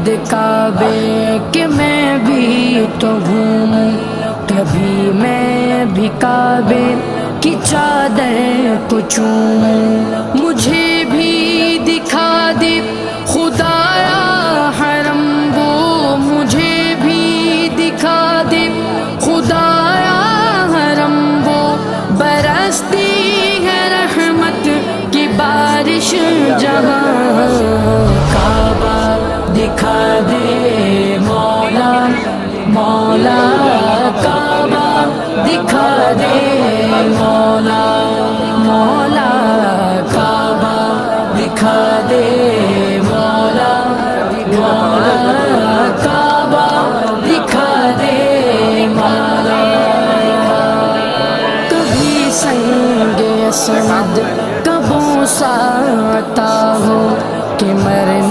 گرد کعبے کہ میں بھی تو گھوموں، کبھی میں بھی کعبے کی چادر کو چوموں، مجھے بھی دکھا دے خدایا حرم وہ، مجھے بھی دکھا دے خدایا حرم وہ، برستی ہے رحمت کی بارش جہاں، کعبہ دکھا دے مولا مولا، کعبہ دکھا دے مولا مولا، کعبہ دکھا دے مولا مولا، کعبہ دکھا دے مولا۔ کبھی سنگ اسود کا بوسہ آتا ہو کہ مرنے